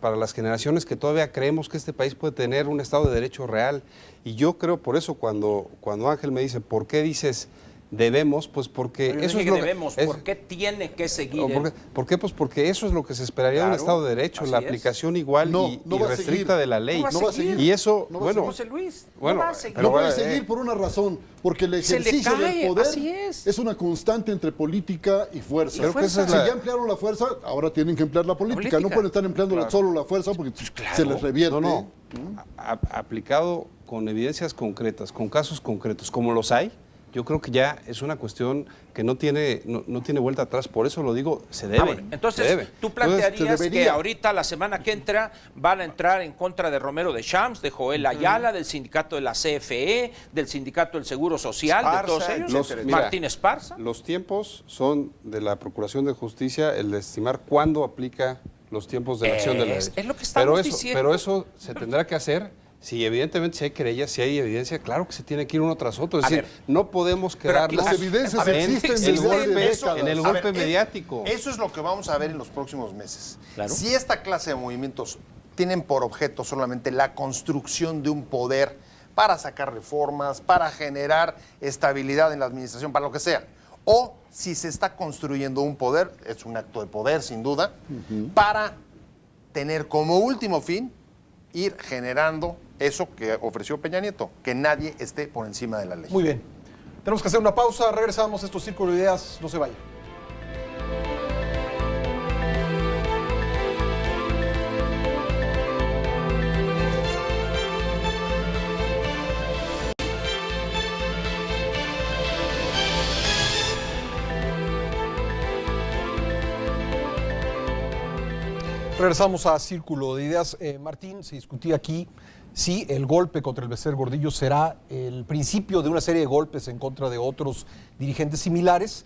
para las generaciones que todavía creemos que este país puede tener un Estado de Derecho real. Y yo creo, por eso, cuando Ángel me dice, ¿por qué dices debemos? Pues porque Pero yo eso dije es que lo debemos, es- ¿por qué tiene que seguir? ¿Por qué? Pues porque eso es lo que se esperaría de un Claro, Estado de Derecho, así la es. aplicación igual No, y no va a restricta seguir. de la ley. No va a No va a seguir. Y eso, No va a bueno, José Luis, bueno, no va a seguir. No puede bueno, seguir por una razón, porque el Se le ejercicio cae, del poder así es. una constante entre política y fuerza. Creo que esa es Si la- ya emplearon la fuerza, ahora tienen que emplear la política. política. No pueden estar empleando solo la fuerza porque se les revierte. no, aplicado con evidencias concretas, con casos concretos, como los hay, yo creo que ya es una cuestión que no tiene vuelta atrás. Por eso lo digo, se debe. Bueno, entonces, se debe. tú Entonces, plantearías se que debería. ahorita, la semana que entra, van a entrar en contra de Romero de Champs, de Joel Ayala, del sindicato de la CFE, del sindicato del Seguro Social, de todos Esparza, ellos, etcétera, mira, Martín Esparza. Los tiempos son de la Procuración de Justicia el de estimar cuándo aplica los tiempos de la acción de la ley. Es lo que estamos diciendo. Pero eso se tendrá que hacer. Si evidentemente si hay querellas, si hay evidencia, claro que se tiene que ir uno tras otro. Es A decir, ver, no podemos pero aquí- quedarnos Las evidencias A ver, existen en el desde hace golpe, décadas. en el A golpe ver, mediático. Eso es lo que vamos a ver en los próximos meses. Claro. Si esta clase de movimientos tienen por objeto solamente la construcción de un poder para sacar reformas, para generar estabilidad en la administración, para lo que sea, o si se está construyendo un poder, es un acto de poder sin duda, para tener como último fin ir generando eso que ofreció Peña Nieto, que nadie esté por encima de la ley. Muy bien. Tenemos que hacer una pausa. Regresamos a estos círculos de ideas. No se vayan. Regresamos a Círculo de Ideas. Martín, se discutía aquí si el golpe contra el Bester Gordillo será el principio de una serie de golpes en contra de otros dirigentes similares,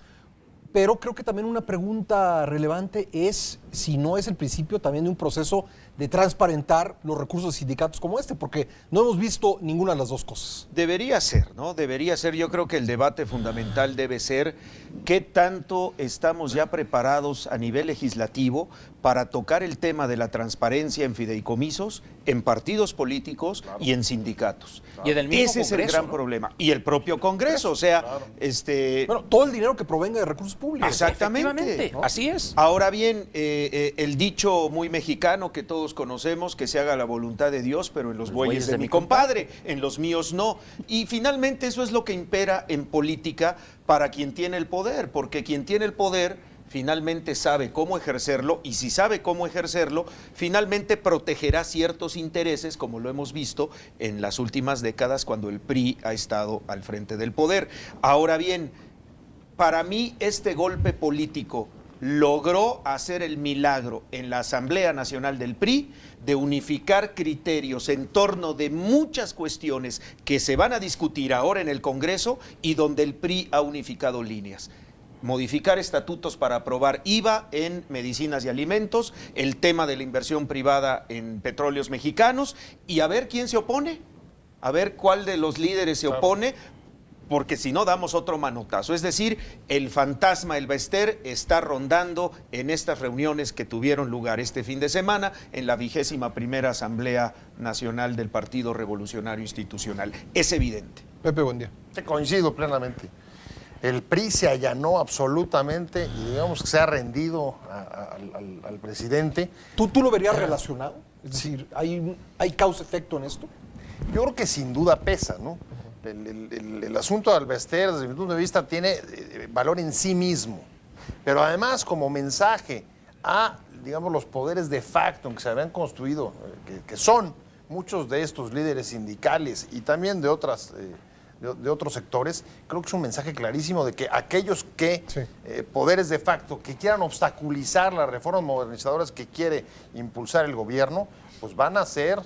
pero creo que también una pregunta relevante es si no es el principio también de un proceso de transparentar los recursos de sindicatos como este, porque no hemos visto ninguna de las dos cosas. Debería ser, ¿no? Debería ser. Yo creo que el debate fundamental debe ser qué tanto estamos ya preparados a nivel legislativo para tocar el tema de la transparencia en fideicomisos, en partidos políticos y en sindicatos. Y en el mismo Ese es el Congreso, gran ¿no? problema. Y el propio Congreso, o sea, Bueno, todo el dinero que provenga de recursos públicos. Exactamente. Efectivamente, ¿no? así es. Ahora bien, el dicho muy mexicano que todos conocemos, que se haga la voluntad de Dios, pero en los bueyes de mi compadre, en los míos no. Y finalmente eso es lo que impera en política para quien tiene el poder, porque quien tiene el poder finalmente sabe cómo ejercerlo, y si sabe cómo ejercerlo, finalmente protegerá ciertos intereses, como lo hemos visto en las últimas décadas cuando el PRI ha estado al frente del poder. Ahora bien, para mí este golpe político logró hacer el milagro en la Asamblea Nacional del PRI de unificar criterios en torno de muchas cuestiones que se van a discutir ahora en el Congreso y donde el PRI ha unificado líneas. Modificar estatutos para aprobar IVA en medicinas y alimentos, el tema de la inversión privada en petróleos mexicanos y a ver quién se opone, a ver cuál de los líderes se opone, porque si no damos otro manotazo. Es decir, el fantasma, el Bester, está rondando en estas reuniones que tuvieron lugar este fin de semana en la 21ª Asamblea Nacional del Partido Revolucionario Institucional. Es evidente. Pepe, buen día. Te coincido plenamente. El PRI se allanó absolutamente y digamos que se ha rendido al presidente. ¿Tú lo verías relacionado? Es decir, ¿hay causa-efecto en esto? Yo creo que sin duda pesa, ¿no? El asunto de Albester, desde mi punto de vista, tiene valor en sí mismo, pero además como mensaje a, digamos, los poderes de facto en que se habían construido, que son muchos de estos líderes sindicales y también de otros sectores, creo que es un mensaje clarísimo de que aquellos que, poderes de facto, que quieran obstaculizar las reformas modernizadoras que quiere impulsar el gobierno, pues van a ser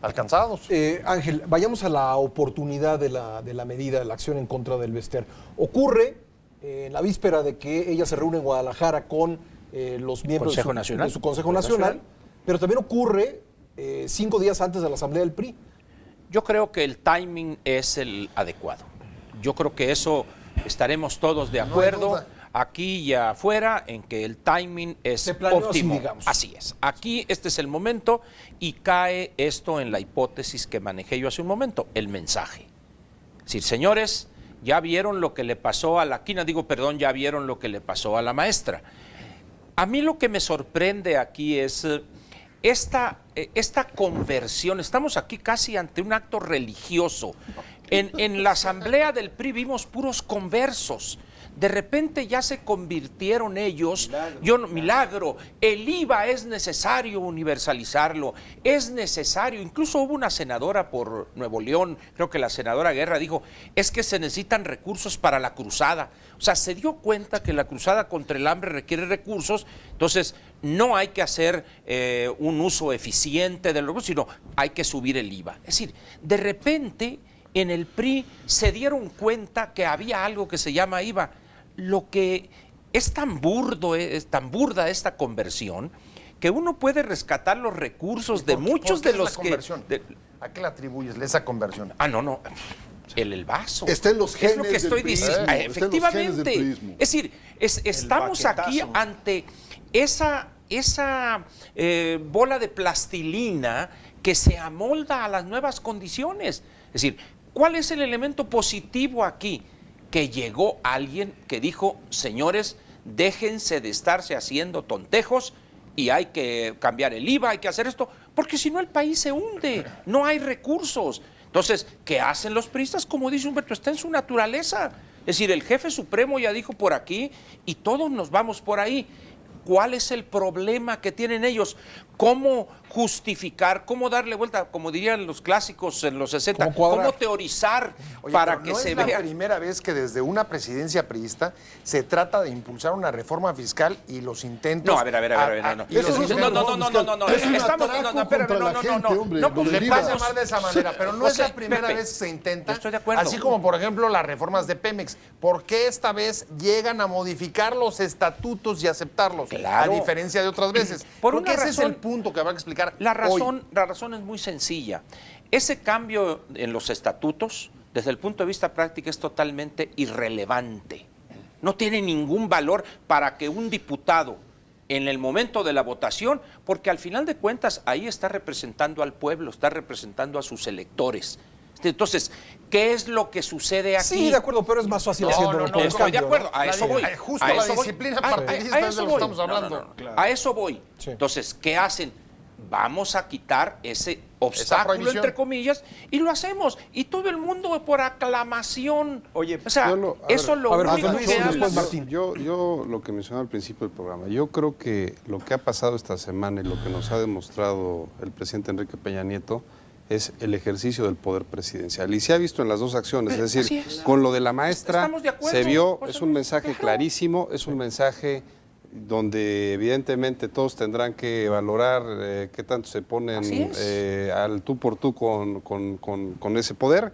alcanzados. Ángel, vayamos a la oportunidad de la medida, de la acción en contra del Bester. Ocurre en la víspera de que ella se reúne en Guadalajara con los miembros de su Consejo Nacional, pero también ocurre 5 días antes de la Asamblea del PRI. Yo creo que el timing es el adecuado. Yo creo que eso estaremos todos de acuerdo, aquí y afuera, en que el timing es óptimo. Así es. Aquí este es el momento y cae esto en la hipótesis que manejé yo hace un momento, el mensaje. Es decir, señores, ya vieron lo que le pasó a la quina, ya vieron lo que le pasó a la maestra. A mí lo que me sorprende aquí es esta conversión. Estamos aquí casi ante un acto religioso. En la asamblea del PRI vimos puros conversos. De repente ya se convirtieron ellos, milagro, el IVA es necesario universalizarlo, es necesario, incluso hubo una senadora por Nuevo León, creo que la senadora Guerra dijo, es que se necesitan recursos para la cruzada. O sea, se dio cuenta que la cruzada contra el hambre requiere recursos, entonces no hay que hacer un uso eficiente del recurso, sino hay que subir el IVA. Es decir, de repente en el PRI se dieron cuenta que había algo que se llama IVA. Lo que es tan burda esta conversión, que uno puede rescatar los recursos de muchos de los que... ¿A qué le atribuyes esa conversión? No. El vaso. Está en los genes es lo que estoy diciendo. Efectivamente. Es decir, estamos aquí ante esa bola de plastilina que se amolda a las nuevas condiciones. Es decir, ¿cuál es el elemento positivo aquí? Que llegó alguien que dijo, señores, déjense de estarse haciendo tontejos y hay que cambiar el IVA, hay que hacer esto, porque si no el país se hunde, no hay recursos. Entonces, ¿qué hacen los priistas? Como dice Humberto, está en su naturaleza. Es decir, el jefe supremo ya dijo por aquí y todos nos vamos por ahí. ¿Cuál es el problema que tienen ellos? ¿Cómo justificar, cómo darle vuelta, como dirían los clásicos en los 60, cómo teorizar para que se vea? No es la primera vez que desde una presidencia priista se trata de impulsar una reforma fiscal y los intentos... No, a ver, no. Le pasa llamar de esa manera, pero no es la primera vez que se intenta. Estoy de acuerdo. Así como, por ejemplo, las reformas de Pemex. ¿Por qué esta vez llegan a modificar los estatutos y aceptarlos? Claro. A diferencia de otras veces. Porque ese es el punto que habrá que explicar. La razón es muy sencilla. Ese cambio en los estatutos, desde el punto de vista práctico, es totalmente irrelevante. No tiene ningún valor para que un diputado, en el momento de la votación, porque al final de cuentas ahí está representando al pueblo, está representando a sus electores. Entonces, ¿qué es lo que sucede aquí? Sí, de acuerdo, pero es más fácil haciéndolo. No, estoy de acuerdo, a eso voy. Justo la disciplina partidista es de lo que estamos hablando. A eso voy. Entonces, ¿qué hacen? Vamos a quitar ese obstáculo, entre comillas, y lo hacemos. Y todo el mundo por aclamación. Oye, o sea, eso lo único que Martín. Yo lo que mencionaba al principio del programa, yo creo que lo que ha pasado esta semana y lo que nos ha demostrado el presidente Enrique Peña Nieto es el ejercicio del poder presidencial. Y se ha visto en las dos acciones, es decir, con lo de la maestra se vio, es un mensaje clarísimo, es un mensaje donde evidentemente todos tendrán que valorar qué tanto se ponen al tú por tú con ese poder.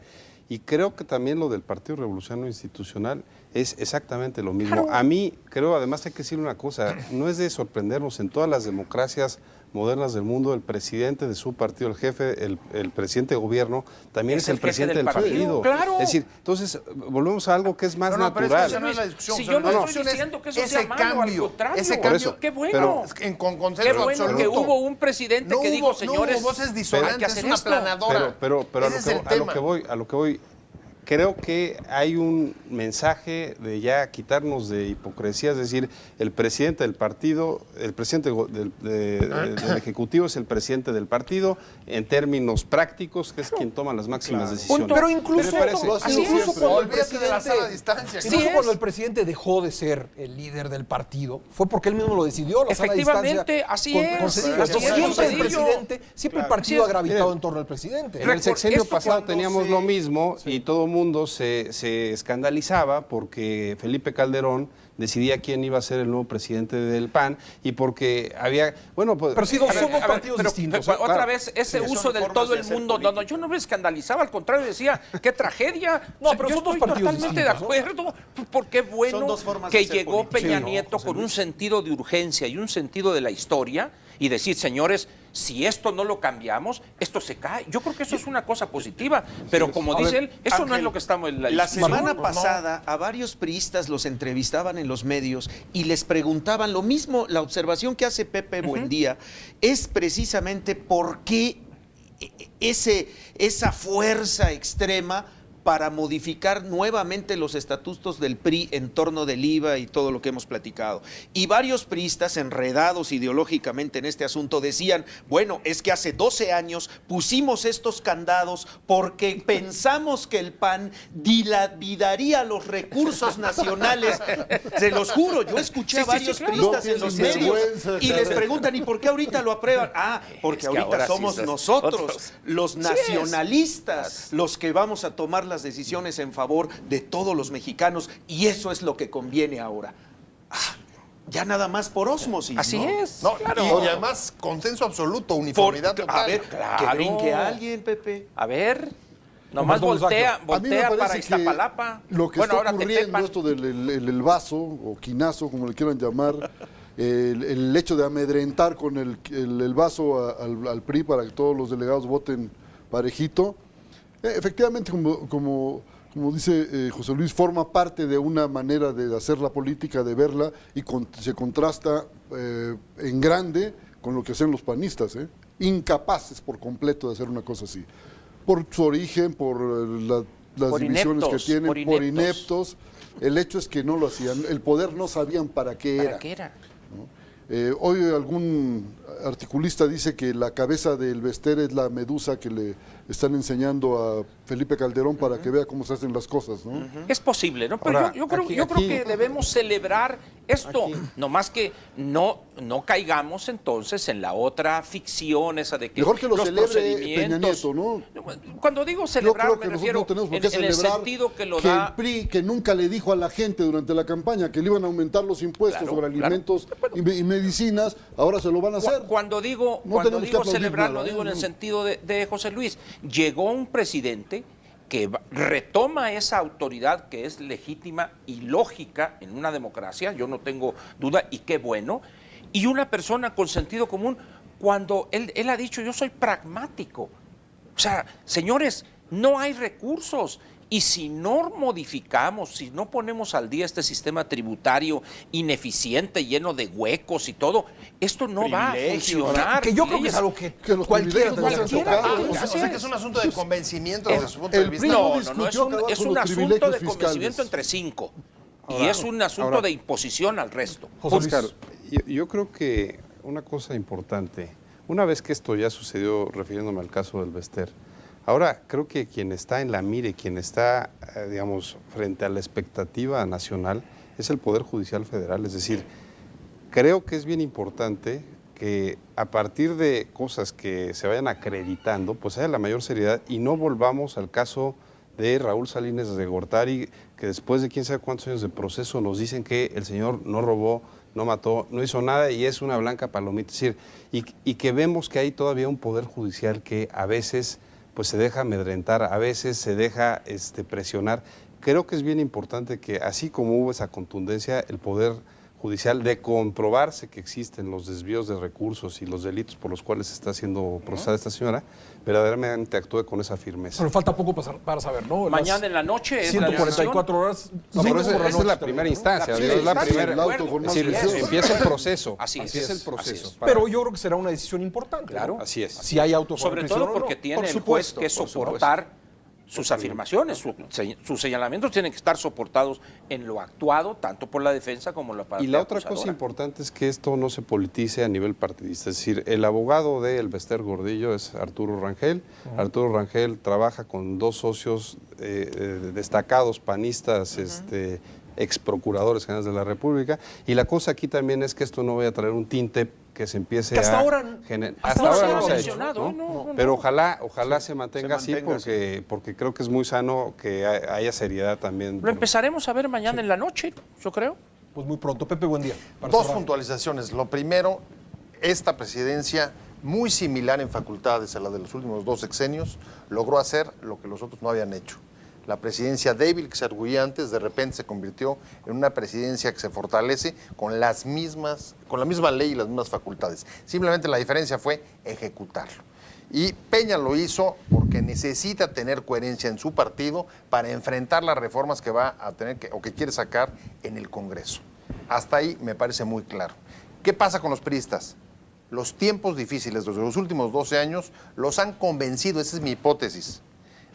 Y creo que también lo del Partido Revolucionario Institucional es exactamente lo mismo. Claro. A mí, creo, además hay que decir una cosa, no es de sorprendernos, en todas las democracias modernas del mundo, el presidente de su partido, el jefe, el presidente de gobierno, también es el presidente del partido. Claro. Es decir, entonces, volvemos a algo que es más natural. Pero esa no es la discusión. Si yo no estoy diciendo que eso sea malo, al contrario. Ese cambio, qué bueno. Con consenso qué bueno absoluto. Que hubo un presidente que dijo, señores, no hubo voces disonantes, es una planadora. Pero a lo que voy, creo que hay un mensaje de ya quitarnos de hipocresía, es decir, el presidente del partido, el presidente del Ejecutivo es el presidente del partido en términos prácticos, que es quien toma las máximas decisiones. Pero incluso, Me parece- incluso cuando el Olvídate de la sana presidente, distancia. incluso Sí cuando es. el presidente dejó de ser el líder del partido, fue porque él mismo lo decidió. La sana Efectivamente, distancia así con- es. concedida. Así es, Siempre el Cedillo. presidente, siempre el partido ha gravitado en torno al presidente. En el sexenio Esto pasado cuando teníamos se- lo mismo y todo el mundo se escandalizaba porque Felipe Calderón decidía quién iba a ser el nuevo presidente del PAN y porque había, bueno, pues... Pero sí, A ver, son dos a ver, partidos pero, distintos. pero, otra claro. vez, ese Sí, son uso del formas todo de el hacer mundo, no, yo no me escandalizaba, al contrario, decía, qué tragedia. No, O sea, pero yo son dos estoy partidos totalmente distintos, de acuerdo, porque bueno Son dos formas de que hacer llegó política. Peña Sí, ¿no, Nieto José con un Luis? sentido de urgencia y un sentido de la historia y decir, señores, si esto no lo cambiamos, esto se cae. Yo creo que eso es una cosa positiva, pero como A dice ver, él, eso no es Ángel, lo que estamos en La discusión. semana pasada a varios priistas los entrevistaban en los medios y les preguntaban lo mismo. La observación que hace Pepe Buendía es precisamente por qué esa fuerza extrema para modificar nuevamente los estatutos del PRI en torno del IVA y todo lo que hemos platicado. Y varios priistas enredados ideológicamente en este asunto decían, bueno, es que hace 12 años pusimos estos candados porque pensamos que el PAN dilapidaría los recursos nacionales. Se los juro, yo escuché a varios claro. priistas No en los tienen medios vergüenza, y les preguntan, ¿y por qué ahorita lo aprueban? Ah, porque Es que ahorita ahora sí somos son nosotros, otros. los Sí es. nacionalistas, los que vamos a tomar las decisiones en favor de todos los mexicanos y eso es lo que conviene ahora. Ah, ya nada más por ósmosis. Así ¿no? es. No, claro. y además consenso absoluto, Por- uniformidad total. a ver, Claro. que brinque alguien, Pepe. A ver, nomás Como voltea, Ángel. A mí me voltea parece para que Iztapalapa. lo que Bueno, está ahora ocurriendo, Tepepan. esto del el vaso o quinazo, como le quieran llamar, el hecho de amedrentar con el vaso al PRI para que todos los delegados voten parejito, efectivamente, como dice José Luis, forma parte de una manera de hacer la política, de verla, y se contrasta en grande con lo que hacen los panistas, incapaces por completo de hacer una cosa así. Por su origen, por las Por divisiones ineptos, que tienen, por por ineptos. ineptos. El hecho es que no lo hacían, el poder no sabían para qué ¿Para era. qué era? Hoy algún articulista dice que la cabeza del Bester es la medusa que le están enseñando a Felipe Calderón para que vea cómo se hacen las cosas, ¿no? Es posible, ¿no? Pero Ahora, yo creo aquí- que debemos celebrar esto, nomás que no caigamos entonces en la otra ficción esa de que Mejor que lo los celebre procedimientos. Peña Nieto, ¿no? Cuando digo Yo celebrar creo me que refiero nosotros no tenemos por en qué el celebrar sentido que lo que da. el PRI, que nunca le dijo a la gente durante la campaña que le iban a aumentar los impuestos Claro, sobre claro. alimentos y medicinas, ahora se lo van a hacer. Cuando digo, No tenemos que aplaudir celebrar, nada, lo digo en el no. sentido de José Luis. Llegó un presidente que retoma esa autoridad que es legítima y lógica en una democracia, yo no tengo duda, y qué bueno, y una persona con sentido común, cuando él ha dicho, yo soy pragmático. O sea, señores, no hay recursos. Y si no modificamos, si no ponemos al día este sistema tributario ineficiente, lleno de huecos y todo, esto no va a Privilegios. funcionar. Que yo creo que Leyes. es algo que Que los cualquiera privilegios tendría que no se han tocar. tocado. O sea, que es un asunto de convencimiento desde su punto el de vista. PRI No, no es discutió un, acabar es con un los asunto privilegios de convencimiento fiscales. entre 5. Y Ahora- es un asunto ahora- de imposición al resto. José Luis. Oscar, yo creo que una cosa importante, una vez que esto ya sucedió, refiriéndome al caso del Bester, ahora creo que quien está en la mira y quien está, digamos, frente a la expectativa nacional es el Poder Judicial Federal. Es decir, creo que es bien importante que a partir de cosas que se vayan acreditando, pues haya la mayor seriedad y no volvamos al caso de Raúl Salinas de Gortari, que después de quién sabe cuántos años de proceso nos dicen que el señor no robó, no mató, no hizo nada y es una blanca palomita. Es decir, y que vemos que hay todavía un poder judicial que a veces pues se deja amedrentar, a veces se deja presionar. Creo que es bien importante que así como hubo esa contundencia, el poder judicial de comprobarse que existen los desvíos de recursos y los delitos por los cuales está siendo procesada esta señora, verdaderamente actúe con esa firmeza. Pero falta poco para saber, ¿no? Mañana en la noche es la 144 horas. No, pero esa es la primera instancia, Sí, es la está primera. de acuerdo. El Es decir, Así es. empieza el proceso. Así Así es. es el proceso. Así es. Para- Pero yo creo que será una decisión importante. Claro. ¿no? Así es. Si hay Sobre autoformación todo o no. porque tiene Por el supuesto, juez que por supuesto. soportar sus afirmaciones, sus señalamientos tienen que estar soportados en lo actuado, tanto por la defensa como la parte Y la otra acusadora. cosa importante es que esto no se politice a nivel partidista. Es decir, el abogado de Elbester Gordillo es Arturo Rangel. Arturo Rangel trabaja con dos socios destacados panistas, ex procuradores generales de la República. Y la cosa aquí también es que esto no vaya a traer un tinte que se empiece Que hasta a ahora hasta ahora no se ha mencionado, hecho, no. Pero ojalá se mantenga Se así mantenga porque creo que es muy sano que haya seriedad también. Lo empezaremos a ver mañana en la noche, yo creo. Pues muy pronto. Pepe, buen día. Para Dos cerrar. puntualizaciones. Lo primero, esta presidencia, muy similar en facultades a la de los últimos 2 sexenios, logró hacer lo que los otros no habían hecho. La presidencia débil que se arguía antes, de repente se convirtió en una presidencia que se fortalece con la misma ley y las mismas facultades. Simplemente la diferencia fue ejecutarlo. Y Peña lo hizo porque necesita tener coherencia en su partido para enfrentar las reformas que va a tener o que quiere sacar en el Congreso. Hasta ahí me parece muy claro. ¿Qué pasa con los priistas? Los tiempos difíciles de los últimos 12 años los han convencido, esa es mi hipótesis,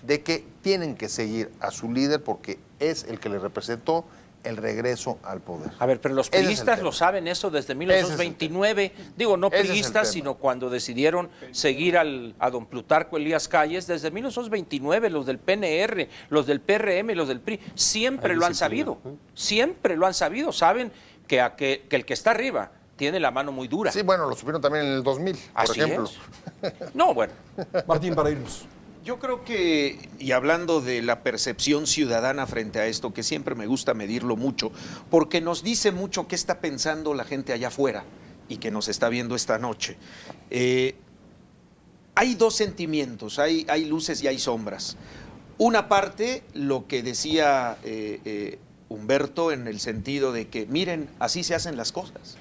de que tienen que seguir a su líder porque es el que le representó el regreso al poder. A ver, pero los Ese es el priistas tema. lo saben eso desde Ese es el 1929. Digo, no Ese es el priistas, tema. sino cuando decidieron seguir a don Plutarco Elías Calles. Desde 1929, los del PNR, los del PRM, los del PRI, siempre Hay lo han disciplina, sabido. Siempre lo han sabido. Saben que el que está arriba tiene la mano muy dura. Sí, bueno, lo supieron también en el 2000, por Así ejemplo. es. No, bueno. Martín, para irnos. Yo creo que, y hablando de la percepción ciudadana frente a esto, que siempre me gusta medirlo mucho, porque nos dice mucho qué está pensando la gente allá afuera y que nos está viendo esta noche. Hay dos sentimientos, hay luces y hay sombras. Una parte, lo que decía Humberto en el sentido de que, miren, así se hacen las cosas.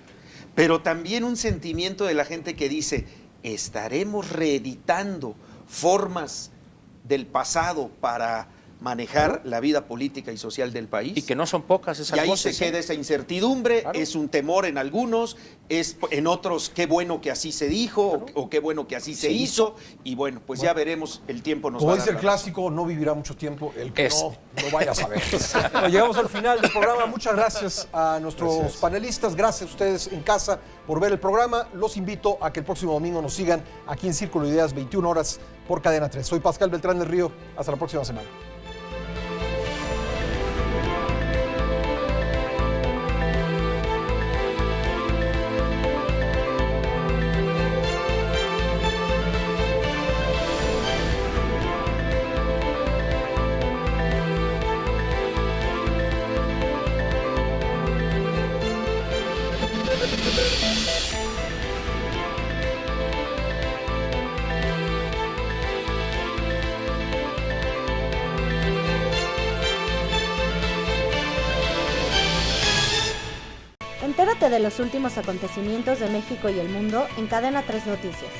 Pero también un sentimiento de la gente que dice, estaremos reeditando formas del pasado para manejar la vida política y social del país. Y que no son pocas esas Y ahí voces, se queda esa incertidumbre, Claro. es un temor en algunos, es en otros qué bueno que así se dijo o qué bueno que así se hizo. Y bueno, pues ya veremos, el tiempo nos Como va a dice dar el la razón. clásico, no vivirá mucho tiempo el que Es. no vaya a saber. Bueno, llegamos al final del programa. Muchas gracias a nuestros panelistas. Gracias a ustedes en casa por ver el programa. Los invito a que el próximo domingo nos sigan aquí en Círculo de Ideas, 21 horas por Cadena 3. Soy Pascal Beltrán del Río. Hasta la próxima semana. Entérate de los últimos acontecimientos de México y el mundo en Cadena 3 Noticias.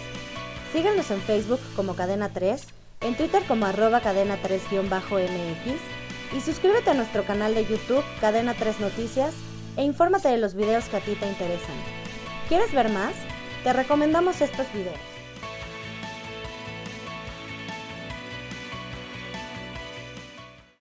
Síguenos en Facebook como Cadena 3, en Twitter como @Cadena 3-MX y suscríbete a nuestro canal de YouTube Cadena 3 Noticias e infórmate de los videos que a ti te interesan. ¿Quieres ver más? Te recomendamos estos videos.